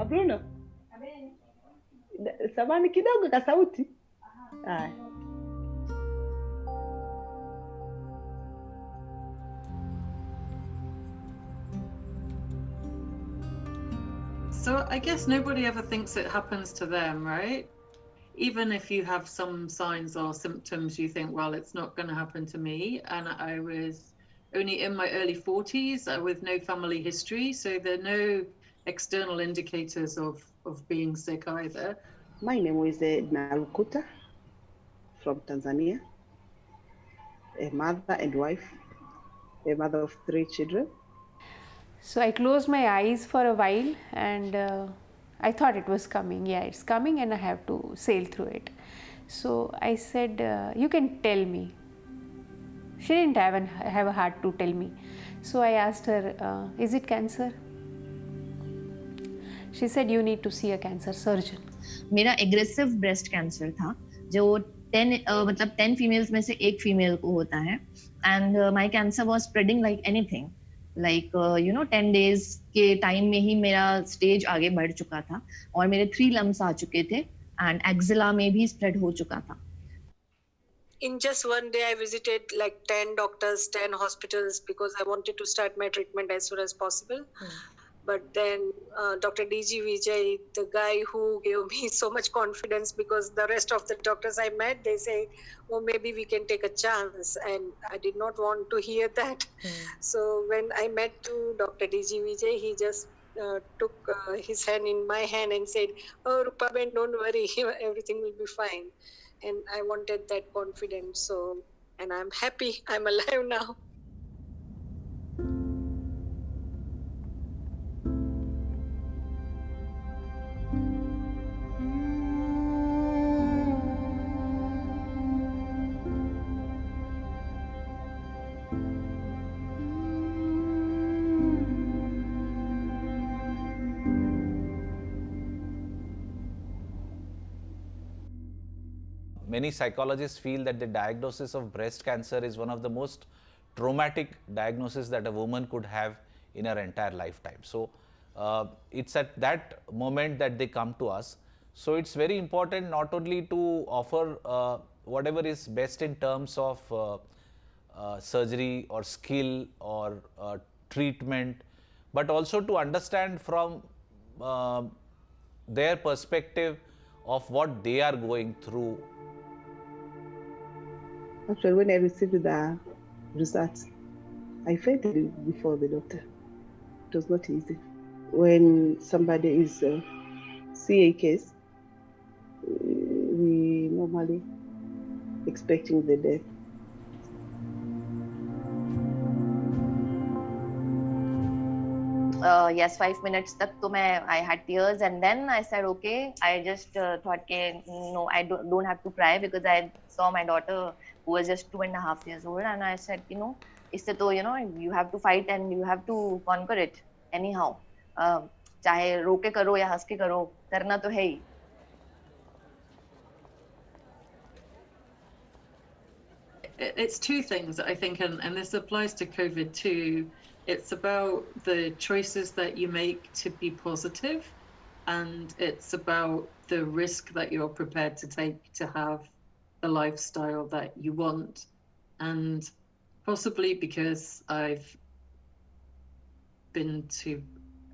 Bruno, samani kidogo ka sauti. Haya. So I guess nobody ever thinks it happens to them, right? Even if you have some signs or symptoms, you think, well, it's not going to happen to me. And I was only in my early 40s with no family history. So there are no external indicators of being sick either. My name is Nalukuta from Tanzania, a mother and wife, a mother of 3 children. So I closed my eyes for a while and I thought it was coming. Yeah, it's coming and I have to sail through it. So I said, you can tell me. She didn't have a heart to tell me. So I asked her, is it cancer? She said, you need to see a cancer surgeon. मेरा aggressive breast cancer था जो 10 females में से एक female को होता है and my cancer was spreading like anything. Like 10 days के time में ही मेरा stage आगे बढ़ चुका था और मेरे 3 lumps आ चुके थे and axilla में भी spread हो चुका था. In just one day, I visited like 10 doctors, 10 hospitals because I wanted to start my treatment as soon as possible. But then Dr. d.g.Vijay, the guy who gave me so much confidence, because the rest of the doctors I met, they say, oh, maybe we can take a chance. And I did not want to hear that. So when I met to Dr. d.g.Vijay, he just took his hand in my hand and said, oh, Rupaben, don't worry, everything will be fine. And I wanted that confidence. So, and I'm happy I'm alive now. Many psychologists feel that the diagnosis of breast cancer is one of the most traumatic diagnoses that a woman could have in her entire lifetime. So it's at that moment that they come to us. So it's very important not only to offer whatever is best in terms of surgery or skill or treatment, but also to understand from their perspective of what they are going through. Actually, when I received the results, I fainted before the doctor. It was not easy. When somebody is see a case, we normally expecting the death. Yes, 5 minutes tak to I had tears, and then I said, okay, I just thought, no, I don't have to cry, because I saw my daughter who was just 2.5 years old, and I said, isse to, you have to fight and you have to conquer it anyhow. Chahe ro ke karo ya has ke karo, karna to hai hi. It's two things, I think, and this applies to COVID too. It's about the choices that you make to be positive, and it's about the risk that you're prepared to take to have the lifestyle that you want. And possibly because I've been to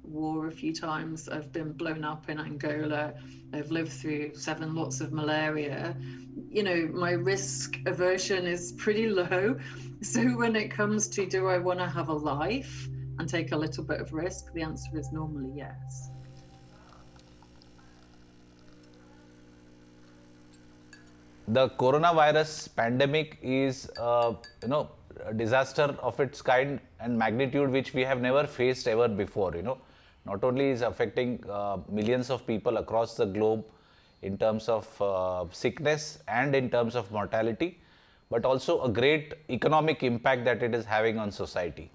war a few times, I've been blown up in Angola, I've lived through 7 lots of malaria, my risk aversion is pretty low. So when it comes to, do I want to have a life and take a little bit of risk, the answer is normally yes. The coronavirus pandemic is a disaster of its kind and magnitude which we have never faced ever before. Not only is affecting millions of people across the globe in terms of sickness and in terms of mortality, but also a great economic impact that it is having on society.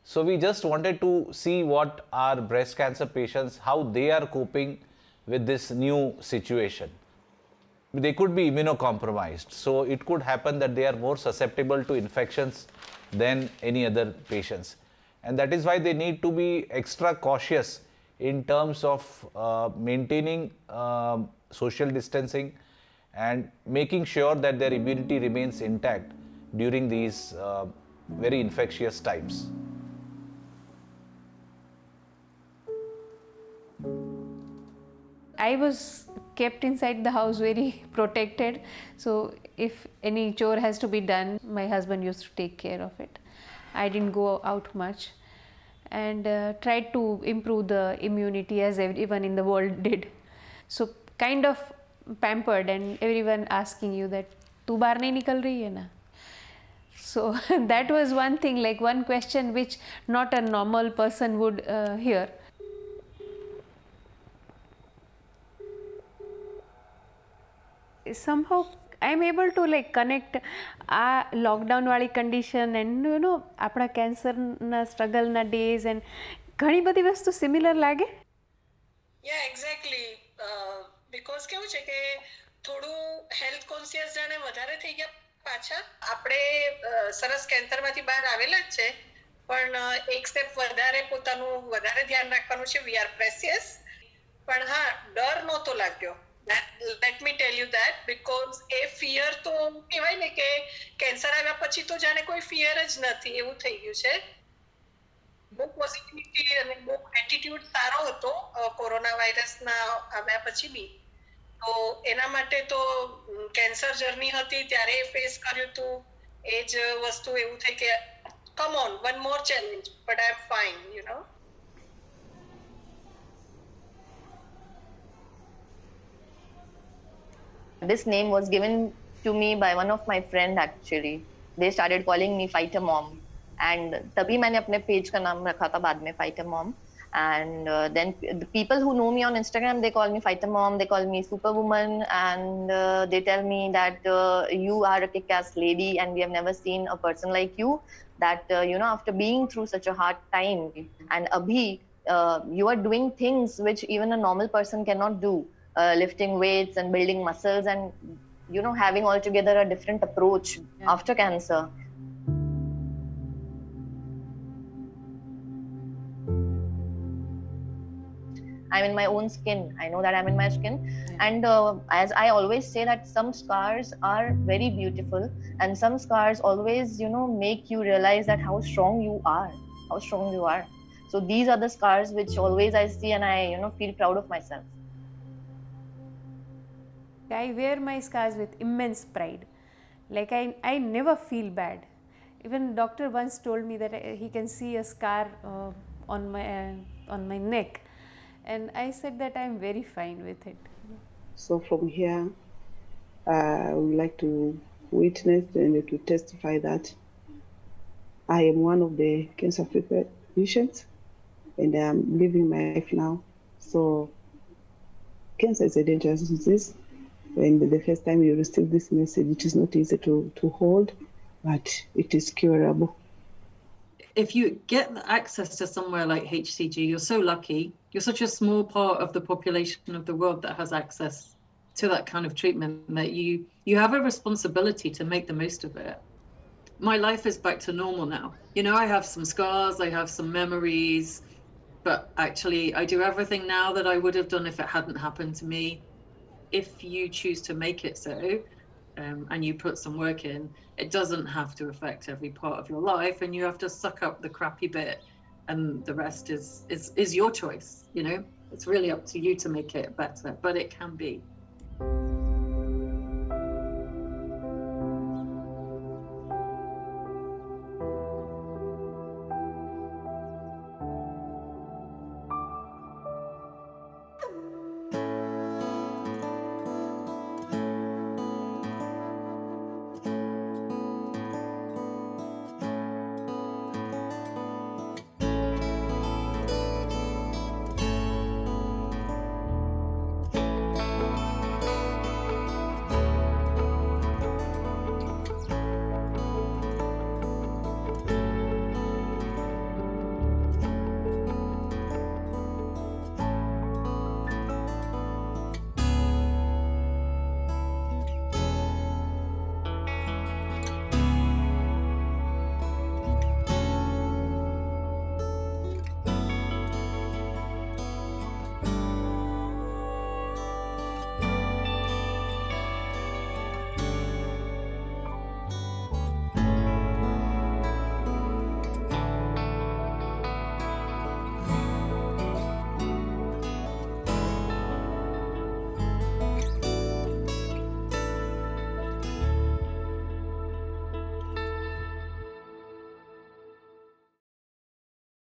So we just wanted to see what our breast cancer patients, how they are coping with this new situation. They could be immunocompromised, so it could happen that they are more susceptible to infections than any other patients. And that is why they need to be extra cautious in terms of maintaining social distancing and making sure that their immunity remains intact during these very infectious times. I was kept inside the house very protected. So if any chore has to be done, my husband used to take care of it. I didn't go out much and tried to improve the immunity as everyone in the world did. So kind of pampered and everyone asking you that, "Tu baar nahi nikal rahi hai na?" So that was one thing, like one question which not a normal person would hear. Somehow I'm able to like connect આ lockdown વાળી condition and you know આપણા કેન્સરના સ્ટ્રગલના days and ઘણી બધી વસ્તુ similar લાગે. Yeah, exactly. Because કેવું છે કે થોડું હેલ્થ કોન્શિયસ જાણે વધારે થઈ ગયા પાછા. આપણે સરસ કેન્સરમાંથી બહાર આવેલા જ છે, પણ એક સ્ટેપ વધારે પોતાનું વધારે ધ્યાન રાખવાનું છે. We are precious. પણ હા, ડર નહોતો લાગ્યો. Let me tell you that, because A fear તો કહેવાય ને કે કેન્સર આવ્યા પછી તો જાણે કોઈ ફિયર જ નથી એવું થઈ ગયું છે. બહુ પોઝિટિવિટી અને બહુ એટીટ્યુડ સારો હતો કોરોના વાયરસના આવ્યા પછી બી. તો એના માટે તો કેન્સર જર્ની હતી ત્યારે ફેસ કર્યું હતું. એ જ વસ્તુ એવું થઈ કે come on, one more challenge, but I am fine, you know. This name was given to me by one of my friend actually. They started calling me Fighter Mom, and तभी मैंने अपने पेज का नाम रखा था बाद में Fighter Mom. And then the people who know me on Instagram, they call me Fighter Mom, they call me Superwoman, and they tell me that you are a kick-ass lady and we have never seen a person like you, that you know, after being through such a hard time, and abhi you are doing things which even a normal person cannot do. Lifting weights and building muscles and, you know, having altogether a different approach after cancer. I'm in my own skin. I know that I'm in my skin. And as I always say that some scars are very beautiful and some scars always, you know, make you realize that how strong you are. So these are the scars which always I see and I, you know, feel proud of myself. I wear my scars with immense pride. Like I never feel bad. Even doctor once told me that he can see a scar on my neck, and I said that I am very fine with it. So from here, I would like to witness and to testify that I am one of the cancer patients, and I am living my life now. So cancer is a dangerous disease. When the first time you receive this message, it is not easy to hold, but it is curable. If you get access to somewhere like HCG, you're so lucky. You're such a small part of the population of the world that has access to that kind of treatment that you have a responsibility to make the most of it. My life is back to normal now. You know, I have some scars, I have some memories, but actually I do everything now that I would have done if it hadn't happened to me. If you choose to make it so, and you put some work in, it doesn't have to affect every part of your life, and you have to suck up the crappy bit, and the rest is your choice. You know, it's really up to you to make it better, but it can be.